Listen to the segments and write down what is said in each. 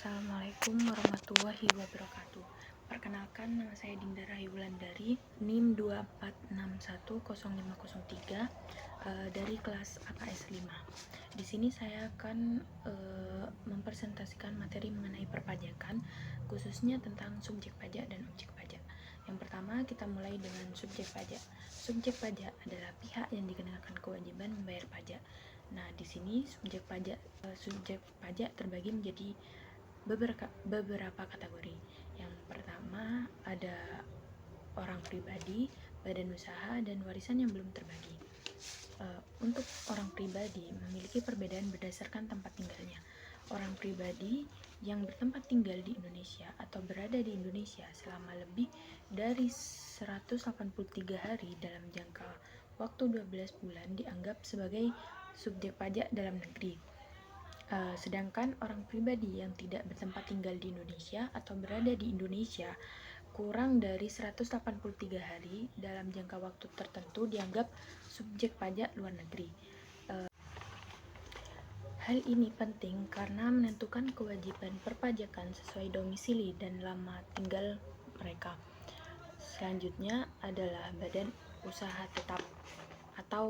Assalamualaikum warahmatullahi wabarakatuh. Perkenalkan, nama saya Dinda Rahayu Wulandari, NIM 24610503 dari kelas AKS 5. Di sini saya akan mempresentasikan materi mengenai perpajakan, khususnya tentang subjek pajak dan objek pajak. Yang pertama, kita mulai dengan subjek pajak. Subjek pajak adalah pihak yang dikenakan kewajiban membayar pajak. Nah, di sini subjek pajak terbagi menjadi beberapa kategori. Yang pertama ada orang pribadi, badan usaha, dan warisan yang belum terbagi. Untuk orang pribadi memiliki perbedaan berdasarkan tempat tinggalnya. Orang pribadi yang bertempat tinggal di Indonesia atau berada di Indonesia selama lebih dari 183 hari dalam jangka waktu 12 bulan dianggap sebagai subjek pajak dalam negeri. Sedangkan orang pribadi yang tidak bertempat tinggal di Indonesia atau berada di Indonesia kurang dari 183 hari dalam jangka waktu tertentu dianggap subjek pajak luar negeri. Hal ini penting karena menentukan kewajiban perpajakan sesuai domisili dan lama tinggal mereka. Selanjutnya adalah badan usaha tetap atau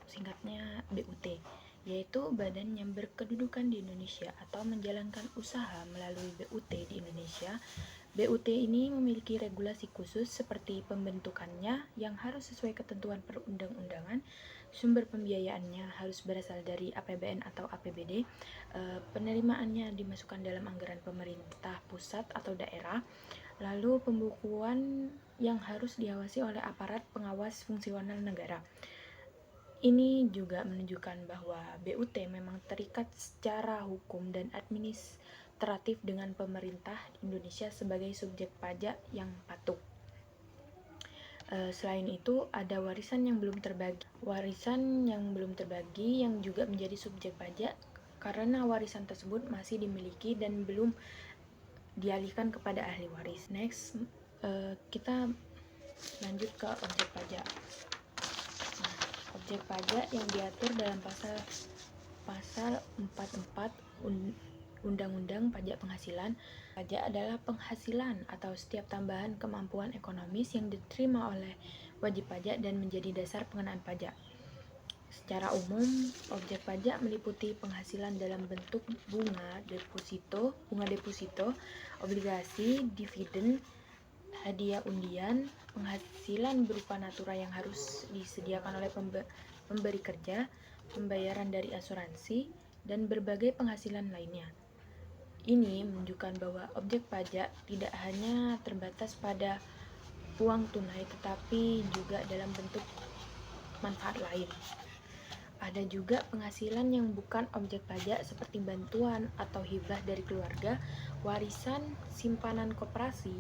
singkatnya BUT, yaitu badan yang berkedudukan di Indonesia atau menjalankan usaha melalui BUT di Indonesia. BUT ini memiliki regulasi khusus seperti pembentukannya yang harus sesuai ketentuan perundang-undangan, sumber pembiayaannya harus berasal dari APBN atau APBD, penerimaannya dimasukkan dalam anggaran pemerintah pusat atau daerah, lalu pembukuan yang harus diawasi oleh aparat pengawas fungsional negara. Ini juga menunjukkan bahwa BUT memang terikat secara hukum dan administratif dengan pemerintah Indonesia sebagai subjek pajak yang patuh. Selain itu, ada warisan yang belum terbagi. Warisan yang belum terbagi yang juga menjadi subjek pajak karena warisan tersebut masih dimiliki dan belum dialihkan kepada ahli waris. Next, kita lanjut ke objek pajak. Objek pajak yang diatur dalam pasal 44 Undang-Undang Pajak Penghasilan. Pajak adalah penghasilan atau setiap tambahan kemampuan ekonomis yang diterima oleh wajib pajak dan menjadi dasar pengenaan pajak. Secara umum, objek pajak meliputi penghasilan dalam bentuk bunga deposito, obligasi, dividen, hadiah undian, penghasilan berupa natura yang harus disediakan oleh pemberi kerja, pembayaran dari asuransi, dan berbagai penghasilan lainnya. Ini menunjukkan bahwa objek pajak tidak hanya terbatas pada uang tunai tetapi juga dalam bentuk manfaat lain. Ada juga penghasilan yang bukan objek pajak seperti bantuan atau hibah dari keluarga, warisan, simpanan koperasi,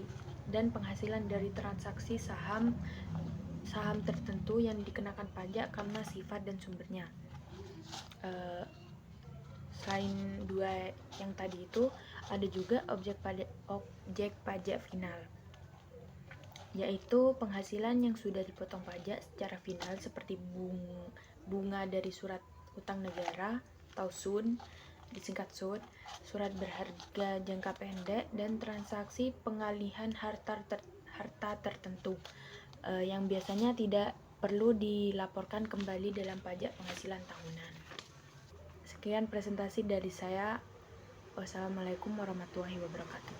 dan penghasilan dari transaksi saham tertentu yang dikenakan pajak karena sifat dan sumbernya. Selain dua yang tadi itu, ada juga objek pajak final, yaitu penghasilan yang sudah dipotong pajak secara final seperti bunga dari surat utang negara atau SUN, disingkat SUD, surat berharga jangka pendek, dan transaksi pengalihan harta tertentu yang biasanya tidak perlu dilaporkan kembali dalam pajak penghasilan tahunan. Sekian presentasi dari saya. Wassalamualaikum warahmatullahi wabarakatuh.